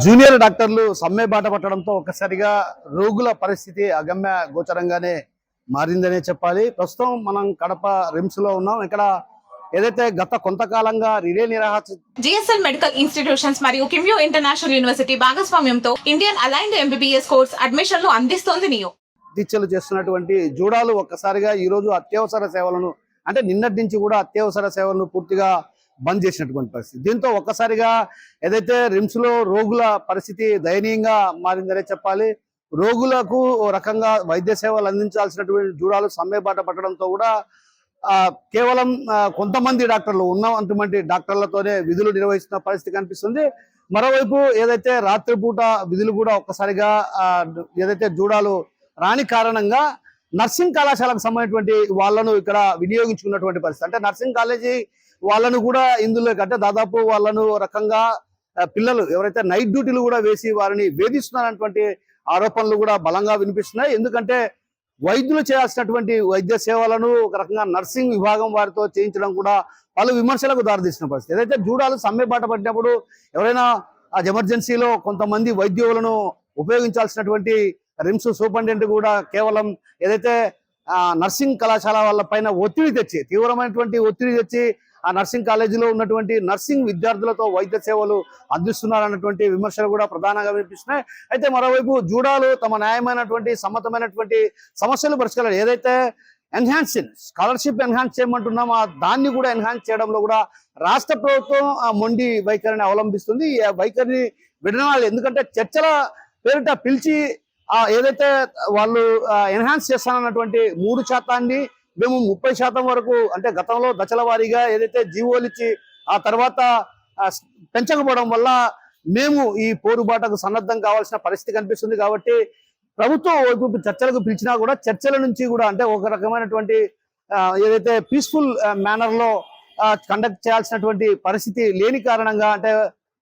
Junior డాక్టర్లు సమ్మె బాట పట్టడంతో ఒక్కసారిగా రోగుల పరిస్థితి అగమ్య గోచరంగానే మారిందనే చెప్పాలి. ప్రస్తుతం మనం కడప రిమ్స్ లో ఉన్నాం. ఇక్కడ ఏదైతే గత కొంతకాలంగా రిలే నిరాహార జిఎస్ఎల్ మెడికల్ ఇన్స్టిట్యూషన్స్ మరియు కిమ్యూ ఇంటర్నేషనల్ యూనివర్సిటీ భాగస్వామ్యంతో ఇండియన్ అలైన్డ్ ఎంబీబీఎస్ కోర్స్ అడ్మిషన్లు అందిస్తోంది నియో. దీక్షలు చేస్తున్నటువంటి జూడాలు ఒక్కసారిగా ఈ రోజు అత్యవసర సేవలను అంటే నిన్నటి నుంచి కూడా అత్యవసర సేవలను పూర్తిగా బంద్ చేసినటువంటి పరిస్థితి. దీంతో ఒక్కసారిగా ఏదైతే రిమ్స్ లో రోగుల పరిస్థితి దయనీయంగా మారిందనే చెప్పాలి. రోగులకు ఓ రకంగా వైద్య సేవలు అందించాల్సినటువంటి జూడాలు సమ్మె బాట పట్టడంతో కూడా కేవలం కొంతమంది డాక్టర్లు ఉన్నటువంటి డాక్టర్లతోనే విధులు నిర్వహిస్తున్న పరిస్థితి కనిపిస్తుంది. మరోవైపు ఏదైతే రాత్రిపూట విధులు కూడా ఒక్కసారిగా ఏదైతే జూడాలు రాని కారణంగా నర్సింగ్ కళాశాలకు సంబంధించినటువంటి వాళ్ళను ఇక్కడ వినియోగించుకున్నటువంటి పరిస్థితి. అంటే నర్సింగ్ కాలేజీ వాళ్ళను కూడా ఇందులో అంటే దాదాపు వాళ్ళను రకంగా పిల్లలు ఎవరైతే నైట్ డ్యూటీలు కూడా వేసి వారిని వేధిస్తున్నారన్నటువంటి ఆరోపణలు కూడా బలంగా వినిపిస్తున్నాయి. ఎందుకంటే వైద్యులు చేయాల్సినటువంటి వైద్య సేవలను ఒక రకంగా నర్సింగ్ విభాగం వారితో చేయించడం కూడా పలు విమర్శలకు దారితీసిన పరిస్థితి. ఏదైతే జూడాలు సమ్మె బాట పడినప్పుడు ఎవరైనా ఎమర్జెన్సీలో కొంతమంది వైద్యులను ఉపయోగించాల్సినటువంటి రిమ్స్ సూపరింటెండెంట్ కూడా కేవలం ఏదైతే నర్సింగ్ కళాశాల వాళ్ళ పైన ఒత్తిడి తెచ్చి తీవ్రమైనటువంటి ఒత్తిడి తెచ్చి ఆ నర్సింగ్ కాలేజీలో ఉన్నటువంటి నర్సింగ్ విద్యార్థులతో వైద్య సేవలు అందిస్తున్నారన్నటువంటి విమర్శలు కూడా ప్రధానంగా వినిపిస్తున్నాయి. అయితే మరోవైపు జూడాలు తమ న్యాయమైనటువంటి సమ్మతమైనటువంటి సమస్యలు పరిష్కారం ఏదైతే స్కాలర్షిప్ ఎన్హాన్స్ చేయమంటున్నామో దాన్ని కూడా ఎన్హాన్స్ చేయడంలో కూడా రాష్ట్ర ప్రభుత్వం మొండి వైఖరిని అవలంబిస్తుంది. ఈ వైఖరిని విడనాలి. ఎందుకంటే చర్చల పేరిట పిలిచి ఏదైతే వాళ్ళు ఎన్హాన్స్ చేస్తానన్నటువంటి 3% మేము 30% వరకు అంటే గతంలో దశల వారీగా ఏదైతే జీవోలు ఇచ్చి ఆ తర్వాత పెంచకపోవడం వల్ల మేము ఈ పోరుబాటకు సన్నద్ధం కావాల్సిన పరిస్థితి కనిపిస్తుంది. కాబట్టి ప్రభుత్వం వైపు చర్చలకు పిలిచినా కూడా చర్చల నుంచి కూడా అంటే ఒక రకమైనటువంటి ఏదైతే పీస్ఫుల్ మేనర్ లో కండక్ట్ చేయాల్సినటువంటి పరిస్థితి లేని కారణంగా అంటే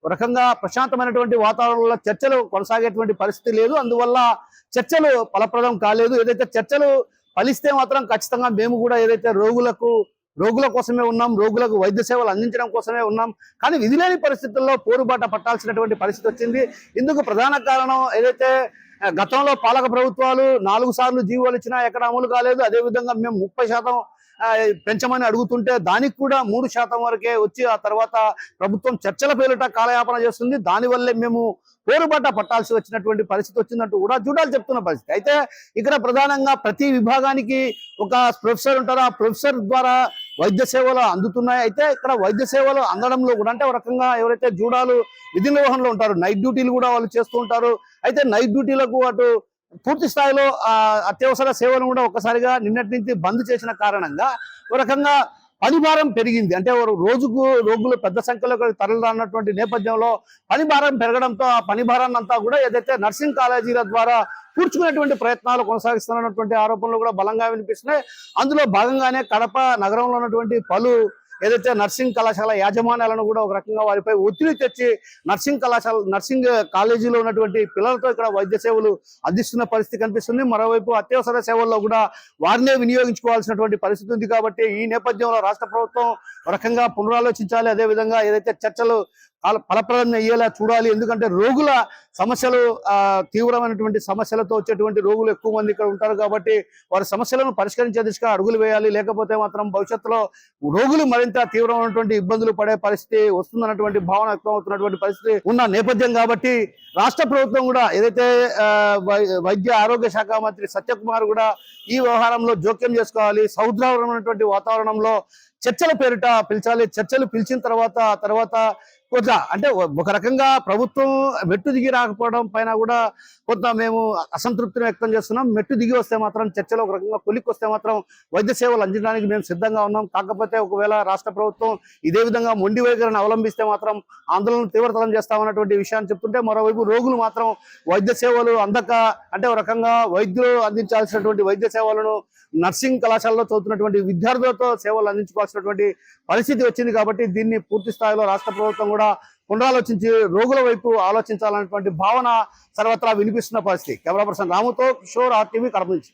ఒక రకంగా ప్రశాంతమైనటువంటి వాతావరణంలో చర్చలు కొనసాగేటువంటి పరిస్థితి లేదు. అందువల్ల చర్చలు ఫలప్రదం కాలేదు. ఏదైతే చర్చలు ఫలిస్తే మాత్రం ఖచ్చితంగా మేము కూడా ఏదైతే రోగుల కోసమే ఉన్నాం, రోగులకు వైద్య సేవలు అందించడం కోసమే ఉన్నాం. కానీ విధి లేని పరిస్థితుల్లో పోరుబాట పట్టాల్సినటువంటి పరిస్థితి వచ్చింది. ఇందుకు ప్రధాన కారణం ఏదైతే గతంలో పాలక ప్రభుత్వాలు 4 సార్లు జీవోలు ఇచ్చినా ఎక్కడ అమలు కాలేదు. అదేవిధంగా మేము 30% పెంచమని అడుగుతుంటే దానికి కూడా 3% వరకే వచ్చి ఆ తర్వాత ప్రభుత్వం చర్చల పేరిట కాలయాపన చేస్తుంది. దానివల్లే మేము పోరుబాట పట్టాల్సి వచ్చినటువంటి పరిస్థితి వచ్చిందంటూ కూడా జూడాలు చెప్తున్న పరిస్థితి. అయితే ఇక్కడ ప్రధానంగా ప్రతి విభాగానికి ఒక ప్రొఫెసర్ ఉంటారు. ఆ ప్రొఫెసర్ ద్వారా వైద్య సేవలు అందుతున్నాయి. అయితే ఇక్కడ వైద్య సేవలు అందడంలో కూడా అంటే ఒక రకంగా ఎవరైతే జూడాలు విధి నిర్వహణలో ఉంటారు, నైట్ డ్యూటీలు కూడా వాళ్ళు చేస్తూ ఉంటారు. అయితే నైట్ డ్యూటీలకు అటు పూర్తి స్థాయిలో అత్యవసర సేవలను కూడా ఒక్కసారిగా నిన్నటి నుంచి బంద్ చేసిన కారణంగా ఒక రకంగా పనిభారం పెరిగింది. అంటే రోజుకు రోగులు పెద్ద సంఖ్యలో తరలిరాన్నటువంటి నేపథ్యంలో పనిభారం పెరగడంతో ఆ పనిభారాన్ని అంతా కూడా ఏదైతే నర్సింగ్ కాలేజీల ద్వారా పూడ్చుకునేటువంటి ప్రయత్నాలు కొనసాగిస్తున్నటువంటి ఆరోపణలు కూడా బలంగా వినిపిస్తున్నాయి. అందులో భాగంగానే కడప నగరంలో ఉన్నటువంటి పలు ఏదైతే నర్సింగ్ కళాశాల యాజమాన్యాలను కూడా ఒక రకంగా వారిపై ఒత్తిడి తెచ్చి నర్సింగ్ కాలేజీలో ఉన్నటువంటి పిల్లలతో ఇక్కడ వైద్య సేవలు అందిస్తున్న పరిస్థితి కనిపిస్తుంది. మరోవైపు అత్యవసర సేవల్లో కూడా వారినే వినియోగించుకోవాల్సినటువంటి పరిస్థితి ఉంది. కాబట్టి ఈ నేపథ్యంలో రాష్ట్ర ప్రభుత్వం ఒక రకంగా పునరాలోచించాలి. అదేవిధంగా ఏదైతే చర్చలు ఫలప్రదం అయ్యేలా చూడాలి. ఎందుకంటే రోగుల సమస్యలు తీవ్రమైనటువంటి సమస్యలతో వచ్చేటువంటి రోగులు ఎక్కువ మంది ఇక్కడ ఉంటారు. కాబట్టి వారి సమస్యలను పరిష్కరించే దిశగా అడుగులు వేయాలి. లేకపోతే మాత్రం భవిష్యత్తులో రోగులు మరింత తీవ్రమైనటువంటి ఇబ్బందులు పడే పరిస్థితి వస్తుందన్నటువంటి భావన వ్యక్తం అవుతున్నటువంటి పరిస్థితి ఉన్న నేపథ్యం. కాబట్టి రాష్ట్ర ప్రభుత్వం కూడా ఏదైతే వైద్య ఆరోగ్య శాఖ మంత్రి సత్యకుమార్ కూడా ఈ వ్యవహారంలో జోక్యం చేసుకోవాలి. సౌద్రమైనటువంటి వాతావరణంలో చర్చల పేరిట పిలిచాలి. చర్చలు పిలిచిన తర్వాత కొంత అంటే ఒక రకంగా ప్రభుత్వం మెట్టు దిగి రాకపోవడం పైన కూడా కొంత మేము అసంతృప్తిని వ్యక్తం చేస్తున్నాం. మెట్టు దిగి వస్తే మాత్రం చర్చలో ఒక రకంగా కొలిక్కి వస్తే మాత్రం వైద్య సేవలు అందించడానికి మేము సిద్ధంగా ఉన్నాం. కాకపోతే ఒకవేళ రాష్ట్ర ప్రభుత్వం ఇదే విధంగా మొండి వైఖరిని అవలంబిస్తే మాత్రం ఆందోళన తీవ్రతరం చేస్తామన్నటువంటి విషయాన్ని చెప్తుంటే, మరోవైపు రోగులు మాత్రం వైద్య సేవలు అందక అంటే ఒక రకంగా వైద్యులు అందించాల్సినటువంటి వైద్య సేవలను నర్సింగ్ కళాశాలలో చదువుతున్నటువంటి విద్యార్థులతో సేవలు అందించుకోవాల్సినటువంటి పరిస్థితి వచ్చింది. కాబట్టి దీన్ని పూర్తి స్థాయిలో రాష్ట్ర ప్రభుత్వం కూడా పునరాలోచించి రోగుల వైపు ఆలోచించాలనేటువంటి భావన సర్వత్రా వినిపిస్తున్న పరిస్థితి. కెమెరా పర్సన్ రాముతో కిషోర్, RTV, కడప నుంచి.